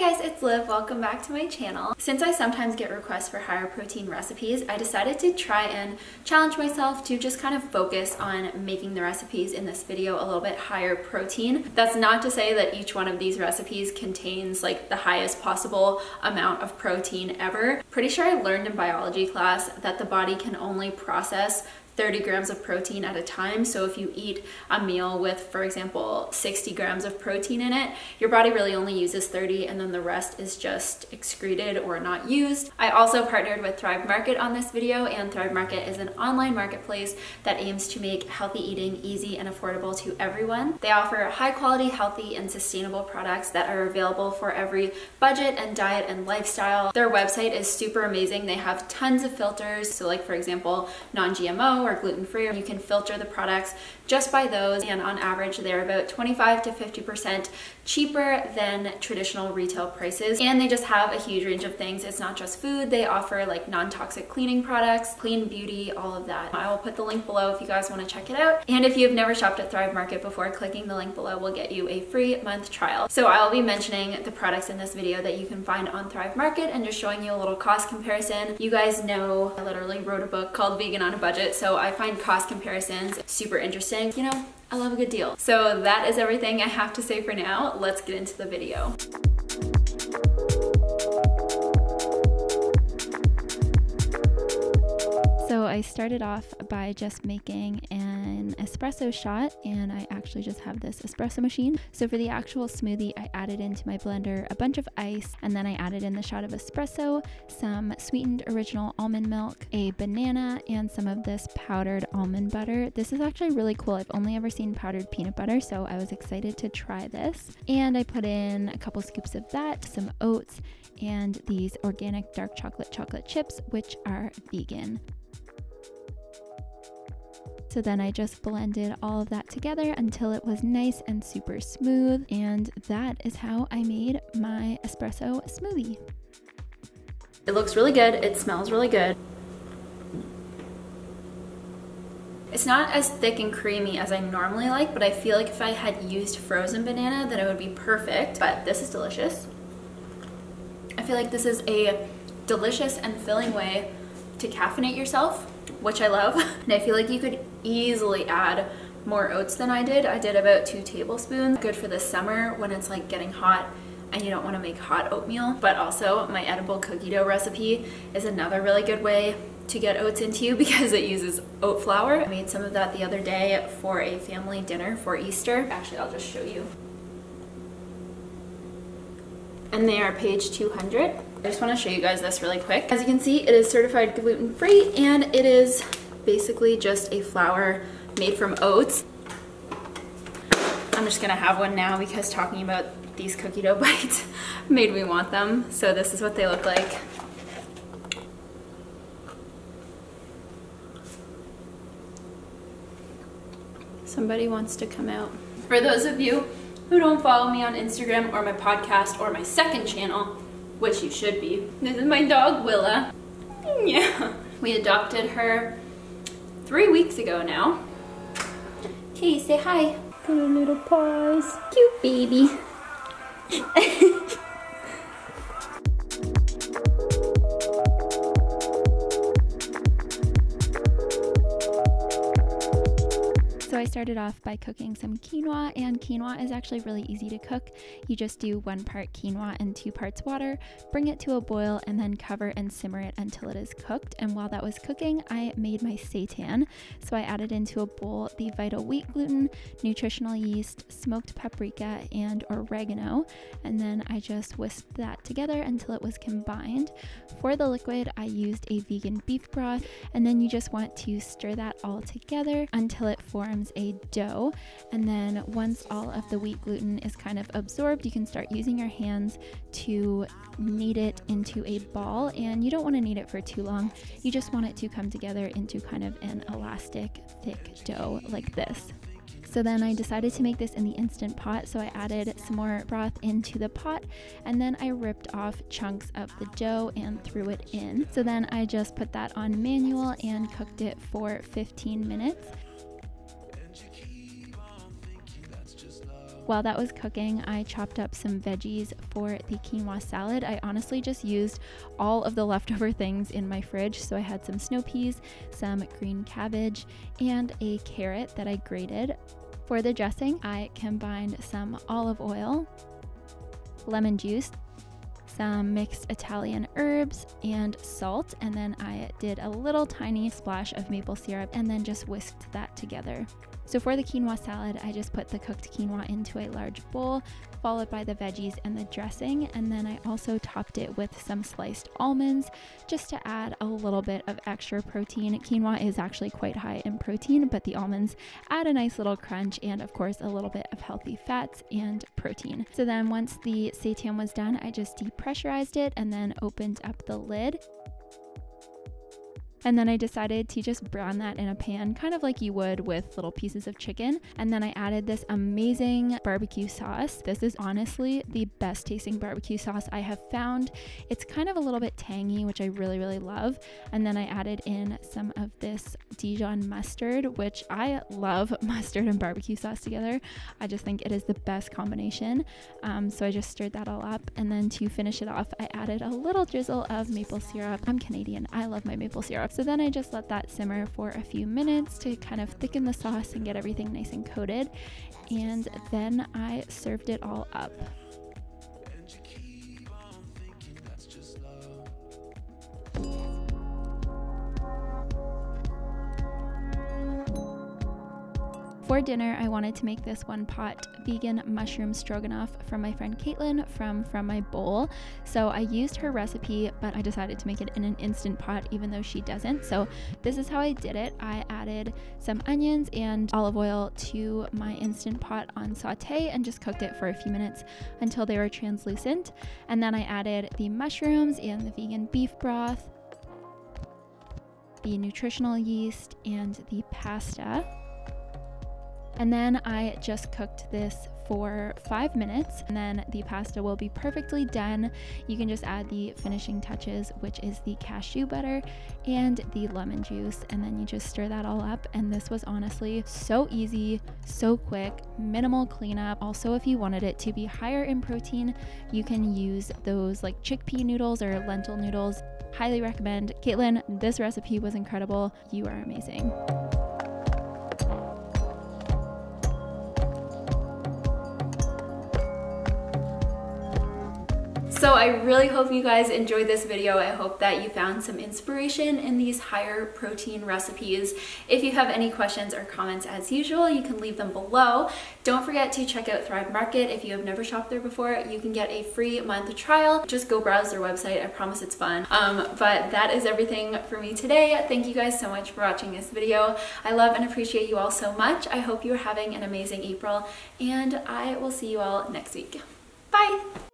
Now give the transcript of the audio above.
Hey guys, it's Liv. Welcome back to my channel. Since I sometimes get requests for higher protein recipes, I decided to try and challenge myself to just kind of focus on making the recipes in this video a little bit higher protein. That's not to say that each one of these recipes contains like the highest possible amount of protein ever. Pretty sure I learned in biology class that the body can only process 30 grams of protein at a time. So if you eat a meal with, for example, 60 grams of protein in it, your body really only uses 30 and then the rest is just excreted or not used. I also partnered with Thrive Market on this video, and Thrive Market is an online marketplace that aims to make healthy eating easy and affordable to everyone. They offer high quality, healthy, and sustainable products that are available for every budget and diet and lifestyle. Their website is super amazing. They have tons of filters. So like for example, non-GMO or gluten-free. You can filter the products just by those, and on average they're about 25 to 50% cheaper than traditional retail prices. And they just have a huge range of things. It's not just food. They offer like non-toxic cleaning products, clean beauty, all of that. I will put the link below if you guys want to check it out. And if you've never shopped at Thrive Market before, clicking the link below will get you a free month trial. So I'll be mentioning the products in this video that you can find on Thrive Market and just showing you a little cost comparison. You guys know I literally wrote a book called Vegan on a Budget, so I find cost comparisons super interesting. You know, I love a good deal. So that is everything I have to say for now. Let's get into the video. So I started off by just making an espresso shot, and I actually just have this espresso machine. So for the actual smoothie, I added into my blender a bunch of ice, and then I added in the shot of espresso, some sweetened original almond milk, a banana, and some of this powdered almond butter. This is actually really cool. I've only ever seen powdered peanut butter, so I was excited to try this. And I put in a couple scoops of that, some oats, and these organic dark chocolate chips, which are vegan. So then I just blended all of that together until it was nice and super smooth, and that is how I made my espresso smoothie. It looks really good, it smells really good. It's not as thick and creamy as I normally like, but I feel like if I had used frozen banana, then it would be perfect. But this is delicious. I feel like this is a delicious and filling way to caffeinate yourself, which I love. And I feel like you could easily add more oats than I did. I did about 2 tablespoons. Good for the summer when it's like getting hot and you don't want to make hot oatmeal. But also my edible cookie dough recipe is another really good way to get oats into you because it uses oat flour. I made some of that the other day for a family dinner for Easter. Actually, I'll just show you. And they are page 200. I just want to show you guys this really quick. As you can see, it is certified gluten-free, and it is basically just a flour made from oats. I'm just gonna have one now because talking about these cookie dough bites made me want them. So this is what they look like. Somebody wants to come out. For those of you who don't follow me on Instagram or my podcast or my second channel, which you should be, this is my dog Willa. Yeah, we adopted her 3 weeks ago now. Okay, say hi. Put her little paws. Cute baby. So I started off by cooking some quinoa, and quinoa is actually really easy to cook. You just do 1 part quinoa and 2 parts water, bring it to a boil, and then cover and simmer it until it is cooked. And while that was cooking, I made my seitan. So I added into a bowl the vital wheat gluten, nutritional yeast, smoked paprika, and oregano. And then I just whisked that together until it was combined. For the liquid, I used a vegan beef broth, and then you just want to stir that all together until it forms a dough. And then once all of the wheat gluten is kind of absorbed, you can start using your hands to knead it into a ball. And you don't want to knead it for too long. You just want it to come together into kind of an elastic, thick dough like this. So then I decided to make this in the Instant Pot, so I added some more broth into the pot, and then I ripped off chunks of the dough and threw it in. So then I just put that on manual and cooked it for 15 minutes. While that was cooking, I chopped up some veggies for the quinoa salad. I honestly just used all of the leftover things in my fridge. So I had some snow peas, some green cabbage, and a carrot that I grated. For the dressing, I combined some olive oil, lemon juice, some mixed Italian herbs, and salt, and then I did a little tiny splash of maple syrup and then just whisked that together. So for the quinoa salad, I just put the cooked quinoa into a large bowl, followed by the veggies and the dressing, and then I also topped it with some sliced almonds just to add a little bit of extra protein. Quinoa is actually quite high in protein, but the almonds add a nice little crunch and of course a little bit of healthy fats and protein. So then once the seitan was done, I just depressurized it and then opened up the lid. And then I decided to just brown that in a pan, kind of like you would with little pieces of chicken. And then I added this amazing barbecue sauce. This is honestly the best tasting barbecue sauce I have found. It's kind of a little bit tangy, which I really, really love. And then I added in some of this Dijon mustard, which I love mustard and barbecue sauce together. I just think it is the best combination. So I just stirred that all up. And then to finish it off, I added a little drizzle of maple syrup. I'm Canadian. I love my maple syrup. So then I just let that simmer for a few minutes to kind of thicken the sauce and get everything nice and coated. And then I served it all up. For dinner, I wanted to make this one pot vegan mushroom stroganoff from my friend Caitlin from My Bowl. So I used her recipe, but I decided to make it in an Instant Pot even though she doesn't. So this is how I did it. I added some onions and olive oil to my Instant Pot on saute and just cooked it for a few minutes until they were translucent. And then I added the mushrooms and the vegan beef broth, the nutritional yeast, and the pasta. And then I just cooked this for 5 minutes, and then the pasta will be perfectly done. You can just add the finishing touches, which is the cashew butter and the lemon juice, and then you just stir that all up. And this was honestly so easy, so quick, minimal cleanup. Also, if you wanted it to be higher in protein, you can use those like chickpea noodles or lentil noodles. Highly recommend. Caitlin, this recipe was incredible. You are amazing. So I really hope you guys enjoyed this video. I hope that you found some inspiration in these higher protein recipes. If you have any questions or comments, as usual, you can leave them below. Don't forget to check out Thrive Market. If you have never shopped there before, you can get a free month trial. Just go browse their website. I promise it's fun. But that is everything for me today. Thank you guys so much for watching this video. I love and appreciate you all so much. I hope you're having an amazing April, and I will see you all next week. Bye!